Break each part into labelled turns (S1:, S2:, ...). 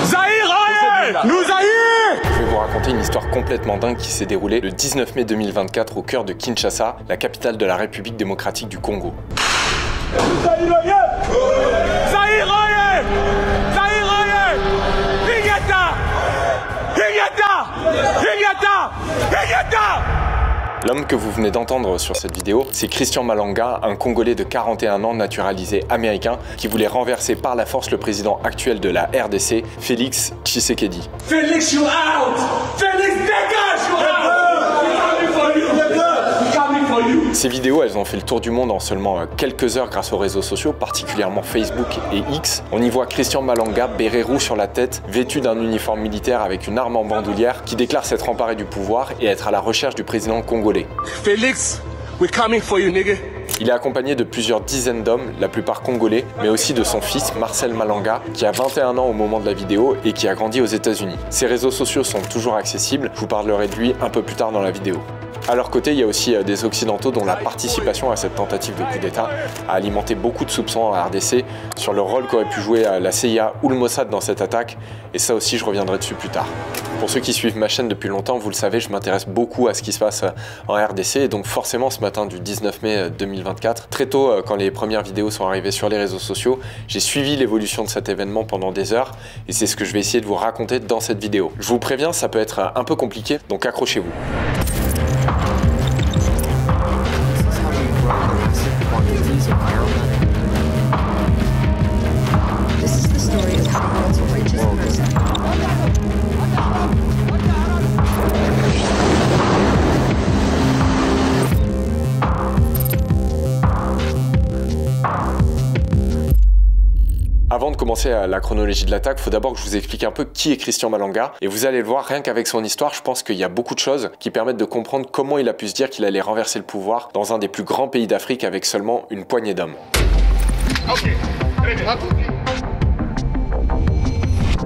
S1: Zahir Aye Nous Zahir!
S2: Je vais vous raconter une histoire complètement dingue qui s'est déroulée le 19 mai 2024 au cœur de Kinshasa, la capitale de la République démocratique du Congo.
S1: Zahir Aye Zahir Aye Zahir Aye Higata Higata Higata Higata!
S2: L'homme que vous venez d'entendre sur cette vidéo, c'est Christian Malanga, un Congolais de 41 ans naturalisé américain qui voulait renverser par la force le président actuel de la RDC, Félix Tshisekedi.
S1: Félix, you out! Félix, dégage, you out!
S2: Ces vidéos, elles ont fait le tour du monde en seulement quelques heures grâce aux réseaux sociaux, particulièrement Facebook et X. On y voit Christian Malanga, béret rouge sur la tête, vêtu d'un uniforme militaire avec une arme en bandoulière, qui déclare s'être emparé du pouvoir et être à la recherche du président congolais.
S1: Félix, we're coming for you, nigga.
S2: Il est accompagné de plusieurs dizaines d'hommes, la plupart congolais, mais aussi de son fils Marcel Malanga, qui a 21 ans au moment de la vidéo et qui a grandi aux États-Unis. Ses réseaux sociaux sont toujours accessibles, je vous parlerai de lui un peu plus tard dans la vidéo. À leur côté, il y a aussi des Occidentaux dont la participation à cette tentative de coup d'État a alimenté beaucoup de soupçons en RDC sur le rôle qu'aurait pu jouer la CIA ou le Mossad dans cette attaque, et ça aussi je reviendrai dessus plus tard. Pour ceux qui suivent ma chaîne depuis longtemps, vous le savez, je m'intéresse beaucoup à ce qui se passe en RDC, et donc forcément ce matin du 19 mai 2024, très tôt quand les premières vidéos sont arrivées sur les réseaux sociaux, j'ai suivi l'évolution de cet événement pendant des heures, et c'est ce que je vais essayer de vous raconter dans cette vidéo. Je vous préviens, ça peut être un peu compliqué, donc accrochez-vous. Avant de commencer la chronologie de l'attaque, il faut d'abord que je vous explique un peu qui est Christian Malanga. Et vous allez le voir, rien qu'avec son histoire, je pense qu'il y a beaucoup de choses qui permettent de comprendre comment il a pu se dire qu'il allait renverser le pouvoir dans un des plus grands pays d'Afrique avec seulement une poignée d'hommes.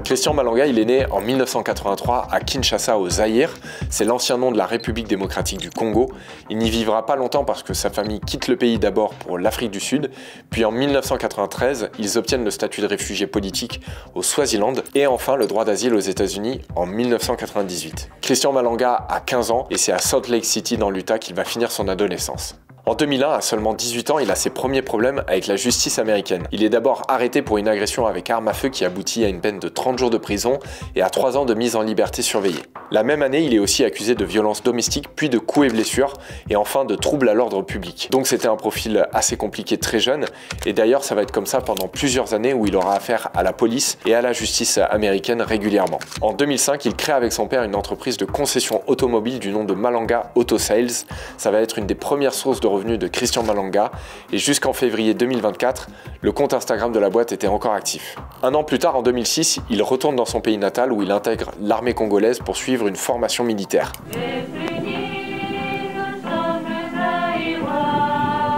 S2: Christian Malanga, il est né en 1983 à Kinshasa au Zaïre, c'est l'ancien nom de la République démocratique du Congo. Il n'y vivra pas longtemps parce que sa famille quitte le pays d'abord pour l'Afrique du Sud, puis en 1993, ils obtiennent le statut de réfugié politique au Swaziland et enfin le droit d'asile aux États-Unis en 1998. Christian Malanga a 15 ans et c'est à Salt Lake City dans l'Utah qu'il va finir son adolescence. En 2001, à seulement 18 ans, il a ses premiers problèmes avec la justice américaine. Il est d'abord arrêté pour une agression avec arme à feu qui aboutit à une peine de 30 jours de prison et à 3 ans de mise en liberté surveillée. La même année, il est aussi accusé de violences domestiques, puis de coups et blessures, et enfin de troubles à l'ordre public. Donc c'était un profil assez compliqué très jeune, et d'ailleurs ça va être comme ça pendant plusieurs années où il aura affaire à la police et à la justice américaine régulièrement. En 2005, il crée avec son père une entreprise de concession automobile du nom de Malanga Auto Sales. Ça va être une des premières sources de revenus de Christian Malanga, et jusqu'en février 2024, le compte Instagram de la boîte était encore actif. Un an plus tard, en 2006, il retourne dans son pays natal où il intègre l'armée congolaise pour suivre une formation militaire.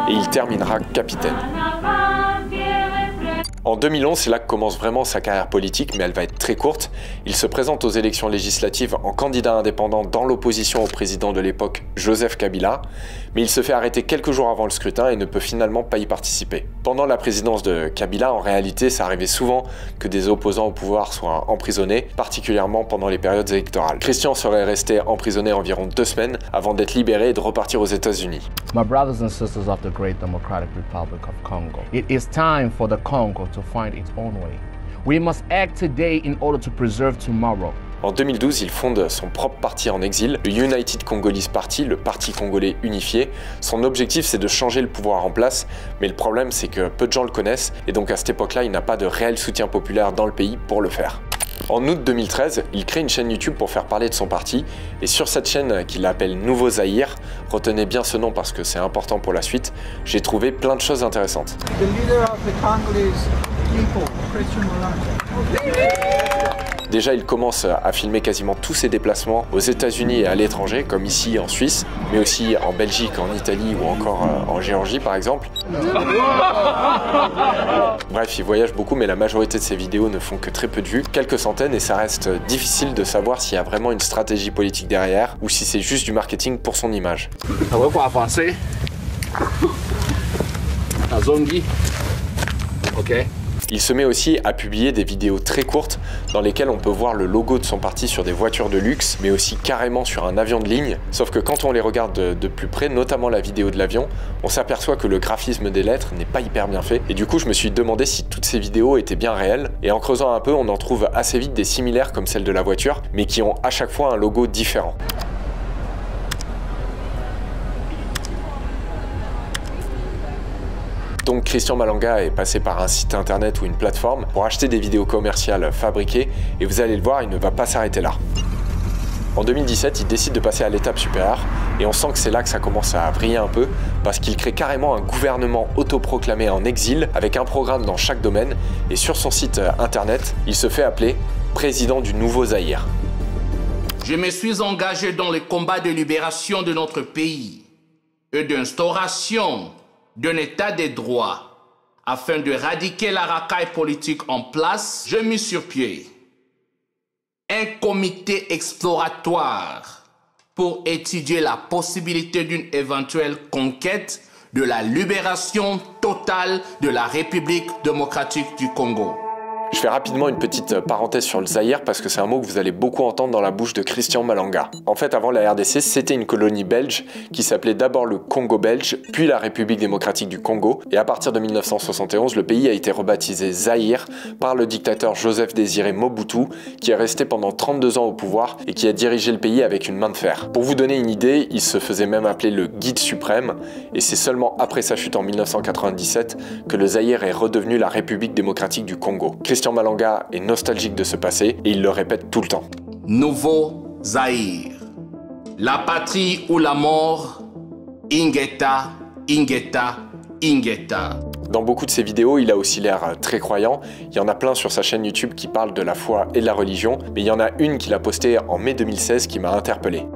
S2: Et il terminera capitaine. En 2011, c'est là que commence vraiment sa carrière politique, mais elle va être très courte. Il se présente aux élections législatives en candidat indépendant dans l'opposition au président de l'époque, Joseph Kabila, mais il se fait arrêter quelques jours avant le scrutin et ne peut finalement pas y participer. Pendant la présidence de Kabila, en réalité, ça arrivait souvent que des opposants au pouvoir soient emprisonnés, particulièrement pendant les périodes électorales. Christian serait resté emprisonné environ 2 semaines avant d'être libéré et de repartir aux États-Unis.
S3: My brothers and sisters of the great Democratic Republic of Congo, it is time for the Congo to find its own way. We must act today in order to preserve tomorrow.
S2: En 2012, il fonde son propre parti en exil, le United Congolese Party, le Parti congolais unifié. Son objectif, c'est de changer le pouvoir en place, mais le problème, c'est que peu de gens le connaissent, et donc à cette époque-là, il n'a pas de réel soutien populaire dans le pays pour le faire. En août 2013, il crée une chaîne YouTube pour faire parler de son parti, et sur cette chaîne qu'il appelle Nouveau Zaïre, retenez bien ce nom parce que c'est important pour la suite, j'ai trouvé plein de choses intéressantes.
S4: The leader of the Congolese people, Christian Malanga.
S2: Déjà, il commence à filmer quasiment tous ses déplacements aux États-Unis et à l'étranger, comme ici en Suisse, mais aussi en Belgique, en Italie ou encore en Géorgie par exemple. Bref, il voyage beaucoup, mais la majorité de ses vidéos ne font que très peu de vues, quelques centaines, et ça reste difficile de savoir s'il y a vraiment une stratégie politique derrière ou si c'est juste du marketing pour son image.
S5: On va pour avancer. La zone dit. Ok.
S2: Il se met aussi à publier des vidéos très courtes dans lesquelles on peut voir le logo de son parti sur des voitures de luxe, mais aussi carrément sur un avion de ligne. Sauf que quand on les regarde de plus près, notamment la vidéo de l'avion, on s'aperçoit que le graphisme des lettres n'est pas hyper bien fait. Et du coup, je me suis demandé si toutes ces vidéos étaient bien réelles. Et en creusant un peu, on en trouve assez vite des similaires comme celle de la voiture, mais qui ont à chaque fois un logo différent. Donc Christian Malanga est passé par un site internet ou une plateforme pour acheter des vidéos commerciales fabriquées, et vous allez le voir, il ne va pas s'arrêter là. En 2017, il décide de passer à l'étape supérieure, et on sent que c'est là que ça commence à vriller un peu, parce qu'il crée carrément un gouvernement autoproclamé en exil, avec un programme dans chaque domaine, et sur son site internet, il se fait appeler président du nouveau Zaïre.
S5: Je me suis engagé dans le combat de libération de notre pays et d'instauration d'un état de droit afin d'éradiquer la racaille politique en place. J'ai mis sur pied un comité exploratoire pour étudier la possibilité d'une éventuelle conquête de la libération totale de la République démocratique du Congo.
S2: Je fais rapidement une petite parenthèse sur le Zaïre parce que c'est un mot que vous allez beaucoup entendre dans la bouche de Christian Malanga. En fait, avant la RDC, c'était une colonie belge qui s'appelait d'abord le Congo belge, puis la République démocratique du Congo. Et à partir de 1971, le pays a été rebaptisé Zaïre par le dictateur Joseph Désiré Mobutu, qui est resté pendant 32 ans au pouvoir et qui a dirigé le pays avec une main de fer. Pour vous donner une idée, il se faisait même appeler le guide suprême, et c'est seulement après sa chute en 1997 que le Zaïre est redevenu la République démocratique du Congo. Christian Malanga est nostalgique de ce passé et il le répète tout le temps.
S5: Nouveau Zaïre, la patrie ou la mort, Ingeta, Ingeta, Ingeta.
S2: Dans beaucoup de ses vidéos, il a aussi l'air très croyant. Il y en a plein sur sa chaîne YouTube qui parlent de la foi et de la religion, mais il y en a une qu'il a postée en mai 2016 qui m'a interpellé.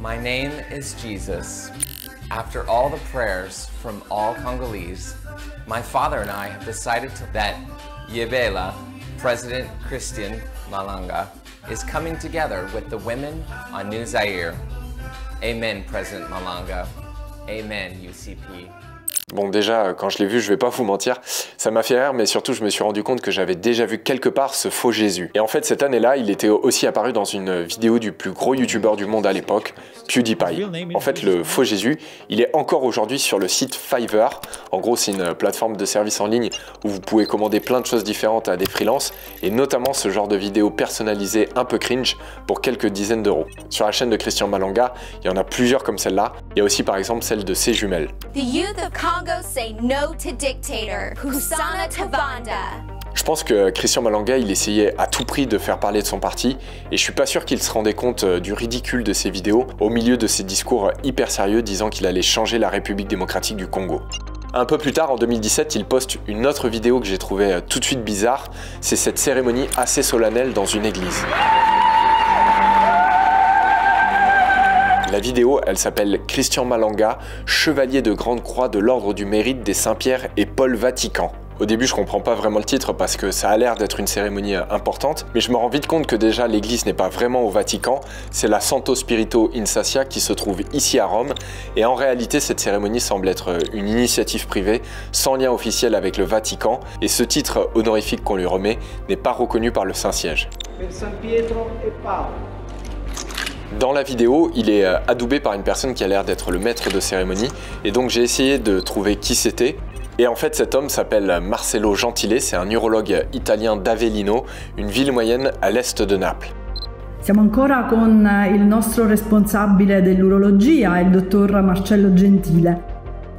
S6: My name is Jesus. After all the prayers from all Congolese, my father and I have decided that Yebela, President Christian Malanga, is coming together with the women on New Zaire. Amen, President Malanga. Amen, UCP.
S2: Bon, déjà, quand je l'ai vu, je vais pas vous mentir, ça m'a fait rire, mais surtout, je me suis rendu compte que j'avais déjà vu quelque part ce faux Jésus. Et en fait, cette année-là, il était aussi apparu dans une vidéo du plus gros youtubeur du monde à l'époque, PewDiePie. En fait, le faux Jésus, il est encore aujourd'hui sur le site Fiverr. En gros, c'est une plateforme de services en ligne où vous pouvez commander plein de choses différentes à des freelances, et notamment ce genre de vidéos personnalisées un peu cringe pour quelques dizaines d'euros. Sur la chaîne de Christian Malanga, il y en a plusieurs comme celle-là. Il y a aussi par exemple celle de ses jumelles.
S7: The youth of Congo say no to dictator. Kusana Tavanda.
S2: Je pense que Christian Malanga, il essayait à tout prix de faire parler de son parti, et je suis pas sûr qu'il se rendait compte du ridicule de ses vidéos au milieu de ses discours hyper sérieux disant qu'il allait changer la République démocratique du Congo. Un peu plus tard, en 2017, il poste une autre vidéo que j'ai trouvée tout de suite bizarre. C'est cette cérémonie assez solennelle dans une église. La vidéo, elle s'appelle Christian Malanga, chevalier de grande croix de l'ordre du mérite des Saint-Pierre et Paul Vatican. Au début, je comprends pas vraiment le titre parce que ça a l'air d'être une cérémonie importante, mais je me rends vite compte que déjà l'église n'est pas vraiment au Vatican, c'est la Santo Spirito in Sassia qui se trouve ici à Rome, et en réalité cette cérémonie semble être une initiative privée, sans lien officiel avec le Vatican, et ce titre honorifique qu'on lui remet n'est pas reconnu par le Saint-Siège. Dans la vidéo, il est adoubé par une personne qui a l'air d'être le maître de cérémonie, et donc j'ai essayé de trouver qui c'était. Et en fait, cet homme s'appelle Marcello Gentile, c'est un urologue italien d'Avellino, une ville moyenne à l'est de Naples.
S8: Siamo ancora con il nostro responsabile dell'urologia, il dottor Marcello Gentile.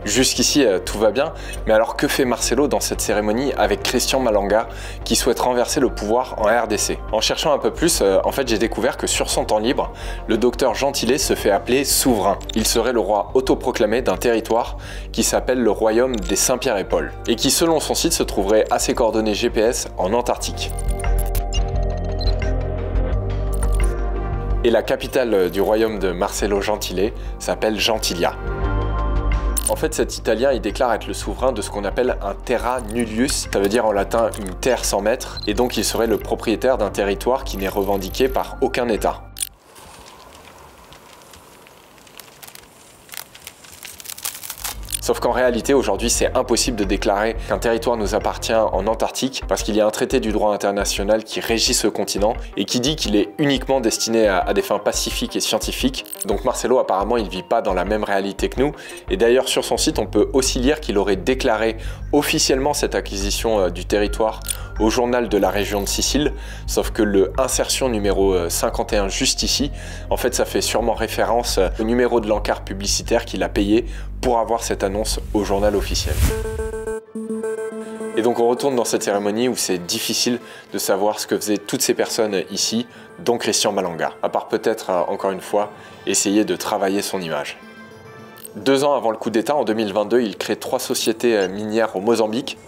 S2: Jusqu'ici, tout va bien, mais alors que fait Marcello dans cette cérémonie avec Christian Malanga qui souhaite renverser le pouvoir en RDC? En cherchant un peu plus, en fait j'ai découvert que sur son temps libre, le docteur Gentile se fait appeler souverain. Il serait le roi autoproclamé d'un territoire qui s'appelle le royaume des Saint-Pierre et Paul, et qui selon son site se trouverait à ses coordonnées GPS en Antarctique. Et la capitale du royaume de Marcello Gentile s'appelle Gentilia. En fait, cet Italien, il déclare être le souverain de ce qu'on appelle un terra nullius, ça veut dire en latin une terre sans maître, et donc il serait le propriétaire d'un territoire qui n'est revendiqué par aucun État. Sauf qu'en réalité, aujourd'hui, c'est impossible de déclarer qu'un territoire nous appartient en Antarctique parce qu'il y a un traité du droit international qui régit ce continent et qui dit qu'il est uniquement destiné à des fins pacifiques et scientifiques. Donc Marcelo, apparemment, il vit pas dans la même réalité que nous. Et d'ailleurs, sur son site, on peut aussi lire qu'il aurait déclaré officiellement cette acquisition du territoire au journal de la région de Sicile, sauf que le insertion numéro 51 juste ici, en fait ça fait sûrement référence au numéro de l'encart publicitaire qu'il a payé pour avoir cette annonce au journal officiel. Et donc on retourne dans cette cérémonie où c'est difficile de savoir ce que faisaient toutes ces personnes ici, dont Christian Malanga, à part peut-être, encore une fois, essayer de travailler son image. 2 ans avant le coup d'État, en 2022, il crée 3 sociétés minières au Mozambique,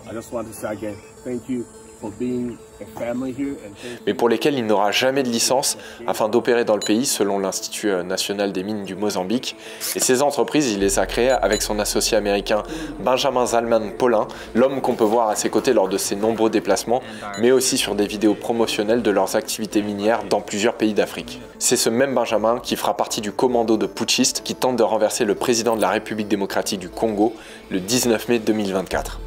S2: mais pour lesquelles il n'aura jamais de licence afin d'opérer dans le pays selon l'Institut national des mines du Mozambique. Et ces entreprises, il les a créées avec son associé américain Benjamin Zalman Paulin, l'homme qu'on peut voir à ses côtés lors de ses nombreux déplacements, mais aussi sur des vidéos promotionnelles de leurs activités minières dans plusieurs pays d'Afrique. C'est ce même Benjamin qui fera partie du commando de putschistes qui tente de renverser le président de la République démocratique du Congo le 19 mai 2024.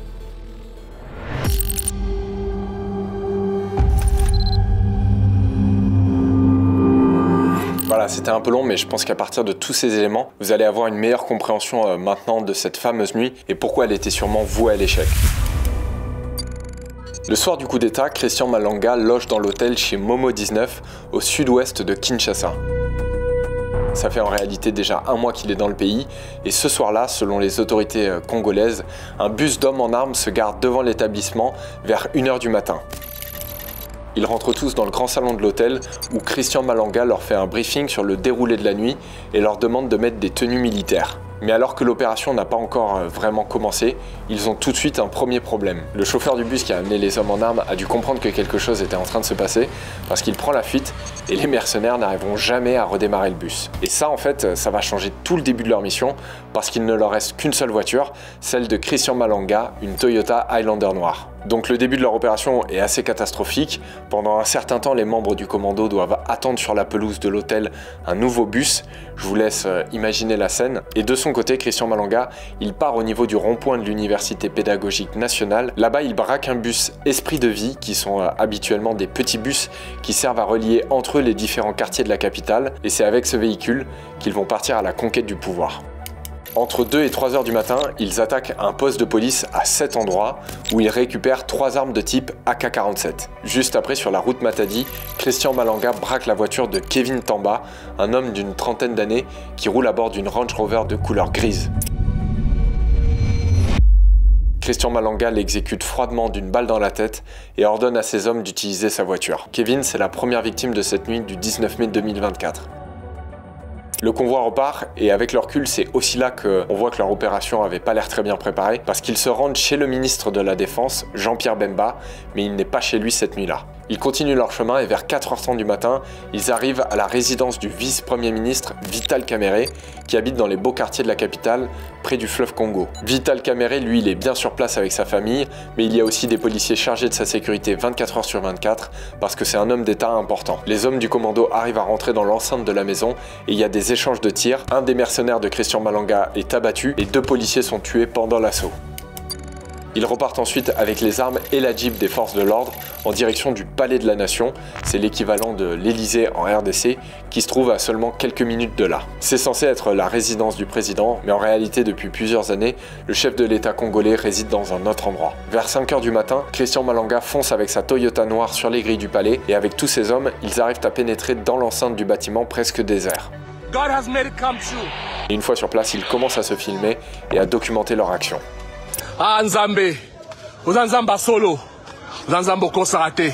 S2: Voilà, c'était un peu long, mais je pense qu'à partir de tous ces éléments, vous allez avoir une meilleure compréhension maintenant de cette fameuse nuit et pourquoi elle était sûrement vouée à l'échec. Le soir du coup d'État, Christian Malanga loge dans l'hôtel chez Momo 19 au sud-ouest de Kinshasa. Ça fait en réalité déjà 1 mois qu'il est dans le pays et ce soir-là, selon les autorités congolaises, un bus d'hommes en armes se garde devant l'établissement vers 1 h du matin. Ils rentrent tous dans le grand salon de l'hôtel où Christian Malanga leur fait un briefing sur le déroulé de la nuit et leur demande de mettre des tenues militaires. Mais alors que l'opération n'a pas encore vraiment commencé, ils ont tout de suite un premier problème. Le chauffeur du bus qui a amené les hommes en armes a dû comprendre que quelque chose était en train de se passer parce qu'il prend la fuite et les mercenaires n'arriveront jamais à redémarrer le bus. Et ça en fait, ça va changer tout le début de leur mission parce qu'il ne leur reste qu'une seule voiture, celle de Christian Malanga, une Toyota Highlander noire. Donc le début de leur opération est assez catastrophique. Pendant un certain temps, les membres du commando doivent attendre sur la pelouse de l'hôtel un nouveau bus. Je vous laisse imaginer la scène. Et de son côté, Christian Malanga, il part au niveau du rond-point de l'Université pédagogique nationale. Là-bas, il braque un bus Esprit de vie, qui sont habituellement des petits bus qui servent à relier entre eux les différents quartiers de la capitale. Et c'est avec ce véhicule qu'ils vont partir à la conquête du pouvoir. Entre 2 et 3 heures du matin, ils attaquent un poste de police à cet endroit où ils récupèrent 3 armes de type AK-47. Juste après, sur la route Matadi, Christian Malanga braque la voiture de Kevin Tamba, un homme d'une trentaine d'années qui roule à bord d'une Range Rover de couleur grise. Christian Malanga l'exécute froidement d'une balle dans la tête et ordonne à ses hommes d'utiliser sa voiture. Kevin, c'est la première victime de cette nuit du 19 mai 2024. Le convoi repart et avec le recul, c'est aussi là qu'on voit que leur opération avait pas l'air très bien préparée parce qu'ils se rendent chez le ministre de la Défense, Jean-Pierre Bemba, mais il n'est pas chez lui cette nuit-là. Ils continuent leur chemin et vers 4 h 30 du matin, ils arrivent à la résidence du vice-premier ministre Vital Kamerhe qui habite dans les beaux quartiers de la capitale, près du fleuve Congo. Vital Kamerhe, lui, il est bien sur place avec sa famille, mais il y a aussi des policiers chargés de sa sécurité 24 h sur 24 parce que c'est un homme d'État important. Les hommes du commando arrivent à rentrer dans l'enceinte de la maison et il y a des échanges de tirs. Un des mercenaires de Christian Malanga est abattu et 2 policiers sont tués pendant l'assaut. Ils repartent ensuite avec les armes et la Jeep des forces de l'ordre en direction du Palais de la Nation. C'est l'équivalent de l'Elysée en RDC qui se trouve à seulement quelques minutes de là. C'est censé être la résidence du président, mais en réalité depuis plusieurs années, le chef de l'État congolais réside dans un autre endroit. Vers 5 h du matin, Christian Malanga fonce avec sa Toyota noire sur les grilles du palais et avec tous ses hommes, ils arrivent à pénétrer dans l'enceinte du bâtiment presque désert.
S1: God has made it come true.
S2: Et une fois sur place, ils commencent à se filmer et à documenter leur action.
S1: Ah Nzambe, Nzamba solo, Nzambo kosarate.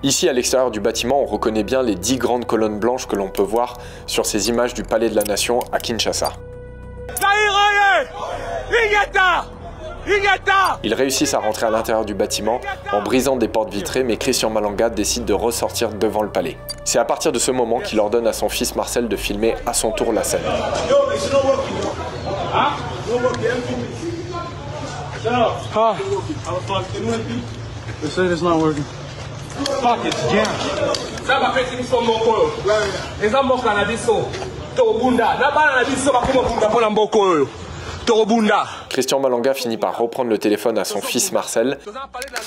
S2: Ici, à l'extérieur du bâtiment, on reconnaît bien les 10 grandes colonnes blanches que l'on peut voir sur ces images du Palais de la Nation à Kinshasa. Ils réussissent à rentrer à l'intérieur du bâtiment en brisant des portes vitrées, mais Christian Malanga décide de ressortir devant le palais. C'est à partir de ce moment qu'il ordonne à son fils Marcel de filmer à son tour la scène. Christian Malanga finit par reprendre le téléphone à son fils Marcel.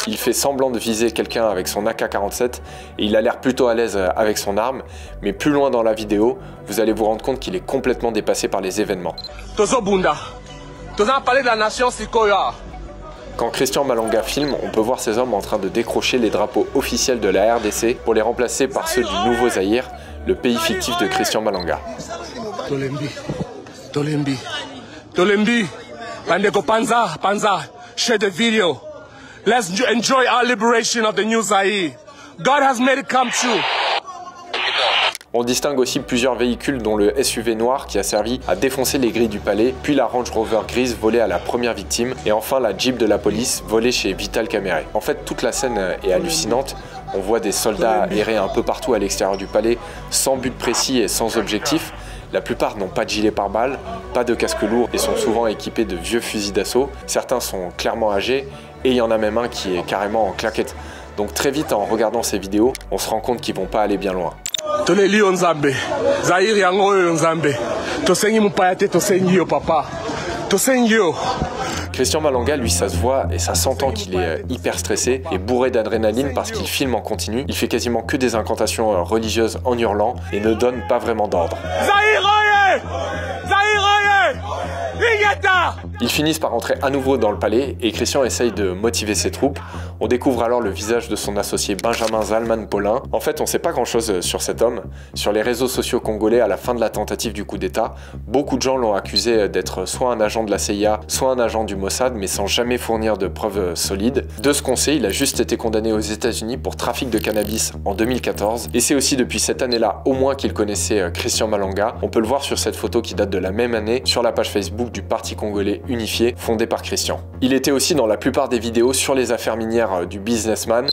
S2: Il fait semblant de viser quelqu'un avec son AK-47 et il a l'air plutôt à l'aise avec son arme, mais plus loin dans la vidéo, vous allez vous rendre compte qu'il est complètement dépassé par les événements. Quand Christian Malanga filme, on peut voir ces hommes en train de décrocher les drapeaux officiels de la RDC pour les remplacer par ceux du Nouveau Zaïre, le pays fictif de Christian Malanga.
S1: Tolembi, Bandeko Panza, share the video. Let's enjoy our liberation of the New Zaire. God has made it come true.
S2: On distingue aussi plusieurs véhicules dont le SUV noir qui a servi à défoncer les grilles du palais, puis la Range Rover grise volée à la première victime, et enfin la Jeep de la police volée chez Vital Camere. En fait, toute la scène est hallucinante. On voit des soldats errer un peu partout à l'extérieur du palais, sans but précis et sans objectif. La plupart n'ont pas de gilet pare-balles, pas de casque lourd et sont souvent équipés de vieux fusils d'assaut. Certains sont clairement âgés et il y en a même un qui est carrément en claquette. Donc très vite, en regardant ces vidéos, on se rend compte qu'ils vont pas aller bien loin. Christian Malanga, lui, ça se voit et ça s'entend qu'il est hyper stressé et bourré d'adrénaline parce qu'il filme en continu. Il fait quasiment que des incantations religieuses en hurlant et ne donne pas vraiment d'ordre. Ils finissent par entrer à nouveau dans le palais et Christian essaye de motiver ses troupes. On découvre alors le visage de son associé Benjamin Zalman-Paulin. En fait, on ne sait pas grand-chose sur cet homme. Sur les réseaux sociaux congolais, à la fin de la tentative du coup d'État, beaucoup de gens l'ont accusé d'être soit un agent de la CIA, soit un agent du Mossad, mais sans jamais fournir de preuves solides. De ce qu'on sait, il a juste été condamné aux États-Unis pour trafic de cannabis en 2014. Et c'est aussi depuis cette année-là, au moins, qu'il connaissait Christian Malanga. On peut le voir sur cette photo qui date de la même année, sur la page Facebook du Parti congolais unifié, fondé par Christian. Il était aussi dans la plupart des vidéos sur les affaires minières du businessman.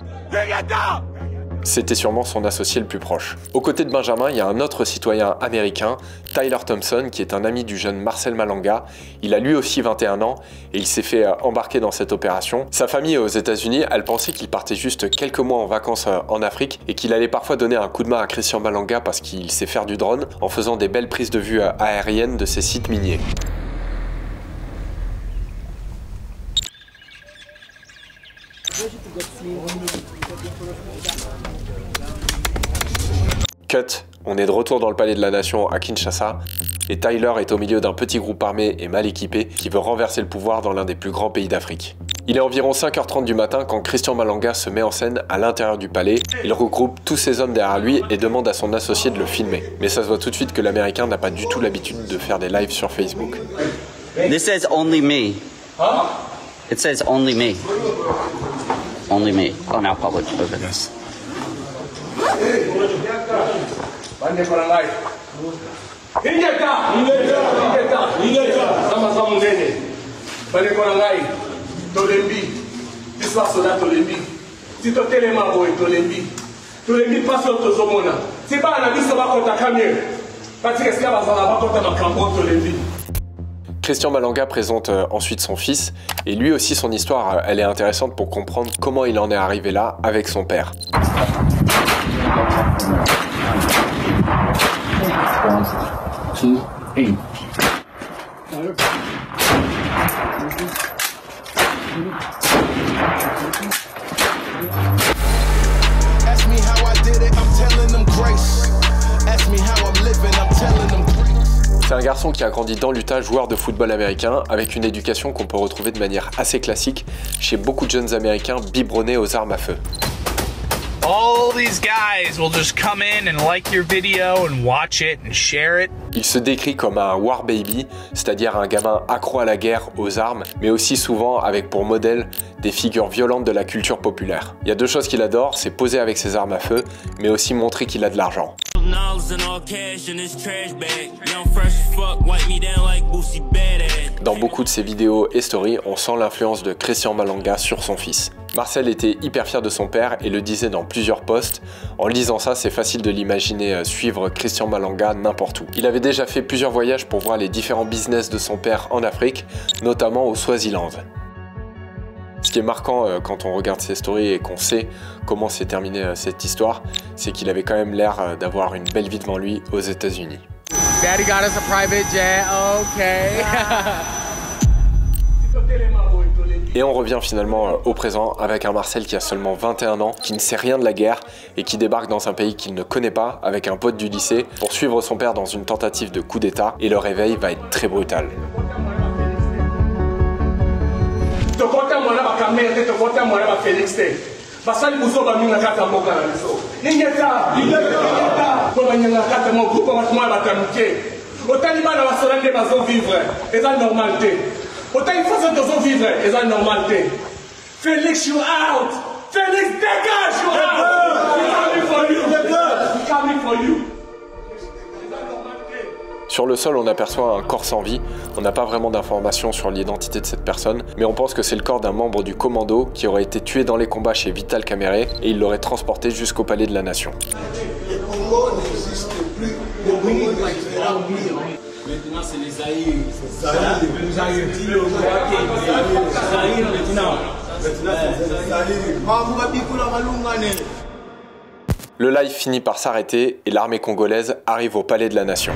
S2: C'était sûrement son associé le plus proche. Aux côtés de Benjamin, il y a un autre citoyen américain, Tyler Thompson, qui est un ami du jeune Marcel Malanga. Il a lui aussi 21 ans et il s'est fait embarquer dans cette opération. Sa famille aux États-Unis, elle pensait qu'il partait juste quelques mois en vacances en Afrique et qu'il allait parfois donner un coup de main à Christian Malanga parce qu'il sait faire du drone en faisant des belles prises de vue aériennes de ses sites miniers. Cut, on est de retour dans le palais de la Nation à Kinshasa et Tyler est au milieu d'un petit groupe armé et mal équipé qui veut renverser le pouvoir dans l'un des plus grands pays d'Afrique. Il est environ 5h30 du matin quand Christian Malanga se met en scène à l'intérieur du palais. Il regroupe tous ses hommes derrière lui et demande à son associé de le filmer. Mais ça se voit tout de suite que l'Américain n'a pas du tout l'habitude de faire des lives sur Facebook.
S9: This says only me. It says only me. Only me on our public evidence.
S2: Christian Malanga présente ensuite son fils, et lui aussi son histoire, elle est intéressante pour comprendre comment il en est arrivé là avec son père. C'est un garçon qui a grandi dans l'Utah, joueur de football américain, avec une éducation qu'on peut retrouver de manière assez classique chez beaucoup de jeunes américains biberonnés aux armes à feu.
S10: All these guys will just come in and like your video and watch it and share it.
S2: Il se décrit comme un war baby, c'est-à-dire un gamin accro à la guerre, aux armes, mais aussi souvent avec pour modèle des figures violentes de la culture populaire. Il y a deux choses qu'il adore, c'est poser avec ses armes à feu, mais aussi montrer qu'il a de l'argent. Dans beaucoup de ses vidéos et stories, on sent l'influence de Christian Malanga sur son fils. Marcel était hyper fier de son père et le disait dans plusieurs posts. En lisant ça, c'est facile de l'imaginer suivre Christian Malanga n'importe où. Il avait déjà fait plusieurs voyages pour voir les différents business de son père en Afrique, notamment au Swaziland. Ce qui est marquant quand on regarde ses stories et qu'on sait comment s'est terminée cette histoire, c'est qu'il avait quand même l'air d'avoir une belle vie devant lui aux États-Unis.
S3: Daddy got us a private jet, okay.
S2: Et on revient finalement au présent avec un Marcel qui a seulement 21 ans, qui ne sait rien de la guerre et qui débarque dans un pays qu'il ne connaît pas avec un pote du lycée pour suivre son père dans une tentative de coup d'état, et le réveil va être très brutal.
S1: Félix, you out! Félix, dégage, you out! We're coming for you! We're coming for you!
S2: Sur le sol, on aperçoit un corps sans vie. On n'a pas vraiment d'informations sur l'identité de cette personne, mais on pense que c'est le corps d'un membre du commando qui aurait été tué dans les combats chez Vital Kamerhe et il l'aurait transporté jusqu'au palais de la Nation.
S11: Le Congo n'existe plus. Le Congo maintenant, c'est les Zaïre.
S2: Le live finit par s'arrêter et l'armée congolaise arrive au palais de la Nation.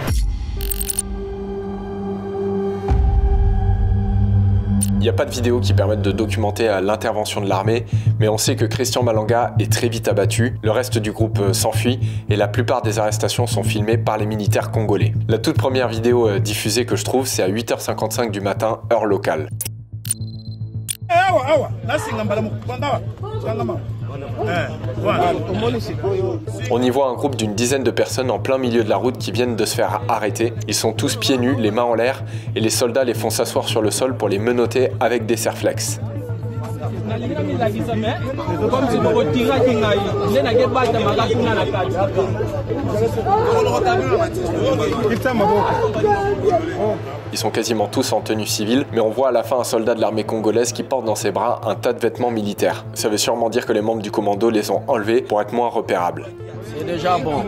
S2: Il n'y a pas de vidéo qui permette de documenter l'intervention de l'armée, mais on sait que Christian Malanga est très vite abattu, le reste du groupe s'enfuit et la plupart des arrestations sont filmées par les militaires congolais. La toute première vidéo diffusée que je trouve, c'est à 8h55 du matin, heure locale. On y voit un groupe d'une dizaine de personnes en plein milieu de la route qui viennent de se faire arrêter. Ils sont tous pieds nus, les mains en l'air, et les soldats les font s'asseoir sur le sol pour les menotter avec des serflex. Ils sont quasiment tous en tenue civile, mais on voit à la fin un soldat de l'armée congolaise qui porte dans ses bras un tas de vêtements militaires. Ça veut sûrement dire que les membres du commando les ont enlevés pour être moins repérables.
S12: C'est déjà bon.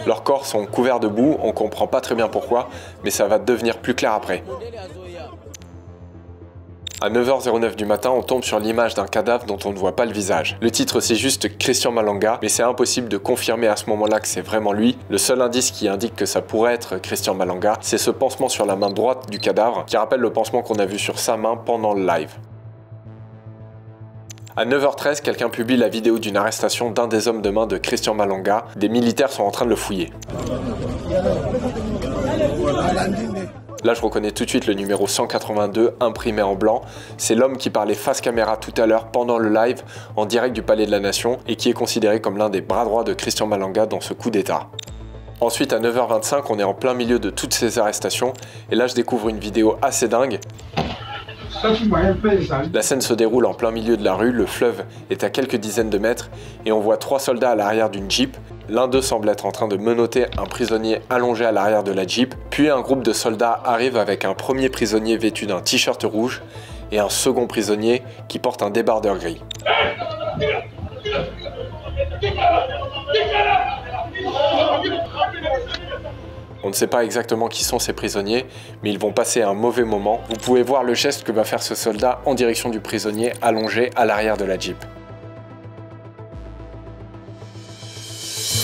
S2: Leurs corps sont couverts de boue, on comprend pas très bien pourquoi, mais ça va devenir plus clair après. À 9h09 du matin, on tombe sur l'image d'un cadavre dont on ne voit pas le visage. Le titre c'est juste Christian Malanga, mais c'est impossible de confirmer à ce moment-là que c'est vraiment lui. Le seul indice qui indique que ça pourrait être Christian Malanga, c'est ce pansement sur la main droite du cadavre, qui rappelle le pansement qu'on a vu sur sa main pendant le live. À 9h13, quelqu'un publie la vidéo d'une arrestation d'un des hommes de main de Christian Malanga. Des militaires sont en train de le fouiller. Là, je reconnais tout de suite le numéro 182 imprimé en blanc. C'est l'homme qui parlait face caméra tout à l'heure pendant le live en direct du Palais de la Nation et qui est considéré comme l'un des bras droits de Christian Malanga dans ce coup d'état. Ensuite, à 9h25, on est en plein milieu de toutes ces arrestations et là, je découvre une vidéo assez dingue. La scène se déroule en plein milieu de la rue, le fleuve est à quelques dizaines de mètres et on voit 3 soldats à l'arrière d'une Jeep. L'un d'eux semble être en train de menotter un prisonnier allongé à l'arrière de la Jeep. Puis un groupe de soldats arrive avec un premier prisonnier vêtu d'un t-shirt rouge et un second prisonnier qui porte un débardeur gris. On ne sait pas exactement qui sont ces prisonniers, mais ils vont passer un mauvais moment. Vous pouvez voir le geste que va faire ce soldat en direction du prisonnier allongé à l'arrière de la Jeep.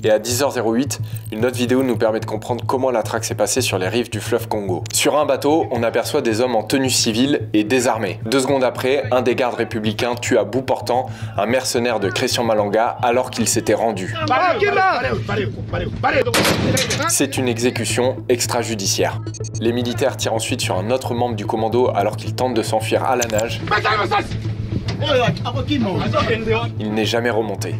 S2: Et à 10h08, une autre vidéo nous permet de comprendre comment la traque s'est passée sur les rives du fleuve Congo. Sur un bateau, on aperçoit des hommes en tenue civile et désarmés. 2 secondes après, un des gardes républicains tue à bout portant un mercenaire de Christian Malanga alors qu'il s'était rendu. C'est une exécution extrajudiciaire. Les militaires tirent ensuite sur un autre membre du commando alors qu'il tente de s'enfuir à la nage. Il n'est jamais remonté.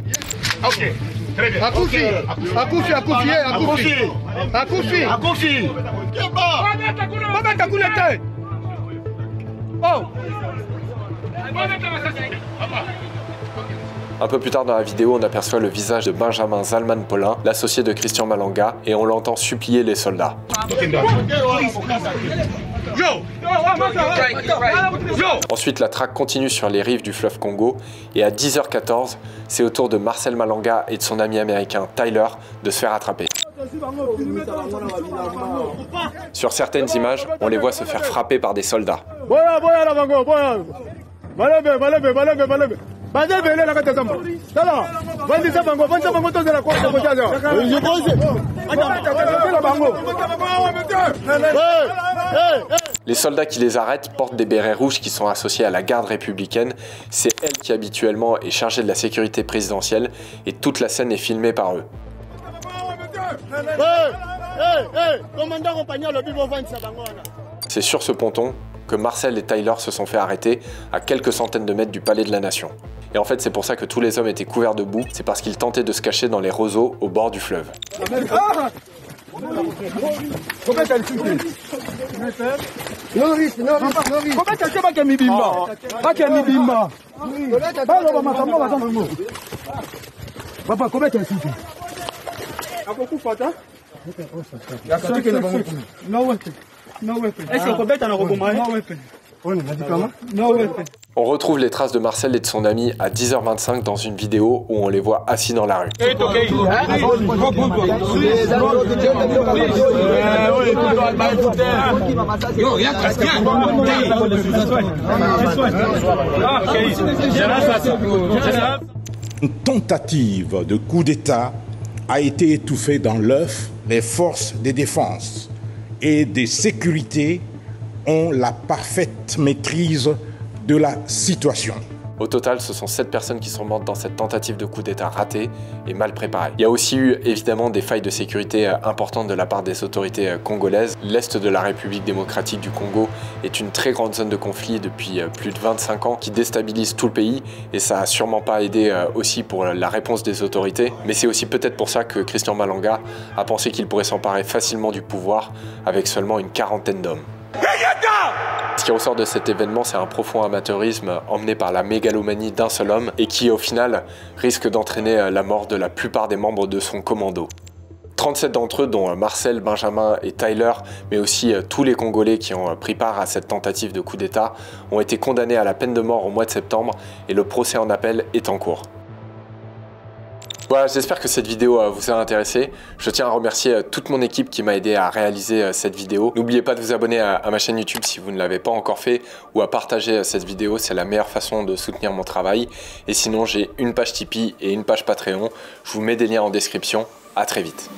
S2: Un peu plus tard dans la vidéo, on aperçoit le visage de Benjamin Zalman Paulin, l'associé de Christian Malanga, et on l'entend supplier les soldats. Ensuite, la traque continue sur les rives du fleuve Congo, et à 10h14, c'est au tour de Marcel Malanga et de son ami américain Tyler de se faire attraper. Sur certaines images, on les voit se faire frapper par des soldats. Les soldats qui les arrêtent portent des bérets rouges qui sont associés à la garde républicaine. C'est elle qui habituellement est chargée de la sécurité présidentielle et toute la scène est filmée par eux. C'est sur ce ponton que Marcel et Tyler se sont fait arrêter à quelques centaines de mètres du Palais de la Nation. Et en fait, c'est pour ça que tous les hommes étaient couverts de boue, c'est parce qu'ils tentaient de se cacher dans les roseaux au bord du fleuve. On retrouve les traces de Marcel et de son ami à 10h25 dans une vidéo où on les voit assis dans la rue.
S12: Une tentative de coup d'État a été étouffée dans l'œuf. Les forces de défense et de sécurité ont la parfaite maîtrise de la situation.
S2: Au total, ce sont 7 personnes qui sont mortes dans cette tentative de coup d'État ratée et mal préparée. Il y a aussi eu évidemment des failles de sécurité importantes de la part des autorités congolaises. L'Est de la République démocratique du Congo est une très grande zone de conflit depuis plus de 25 ans qui déstabilise tout le pays et ça n'a sûrement pas aidé aussi pour la réponse des autorités. Mais c'est aussi peut-être pour ça que Christian Malanga a pensé qu'il pourrait s'emparer facilement du pouvoir avec seulement une quarantaine d'hommes. Ce qui ressort de cet événement, c'est un profond amateurisme emmené par la mégalomanie d'un seul homme et qui, au final, risque d'entraîner la mort de la plupart des membres de son commando. 37 d'entre eux, dont Marcel, Benjamin et Tyler, mais aussi tous les Congolais qui ont pris part à cette tentative de coup d'État, ont été condamnés à la peine de mort au mois de septembre et le procès en appel est en cours. Voilà, j'espère que cette vidéo vous a intéressé. Je tiens à remercier toute mon équipe qui m'a aidé à réaliser cette vidéo. N'oubliez pas de vous abonner à ma chaîne YouTube si vous ne l'avez pas encore fait ou à partager cette vidéo, c'est la meilleure façon de soutenir mon travail. Et sinon, j'ai une page Tipeee et une page Patreon. Je vous mets des liens en description. À très vite.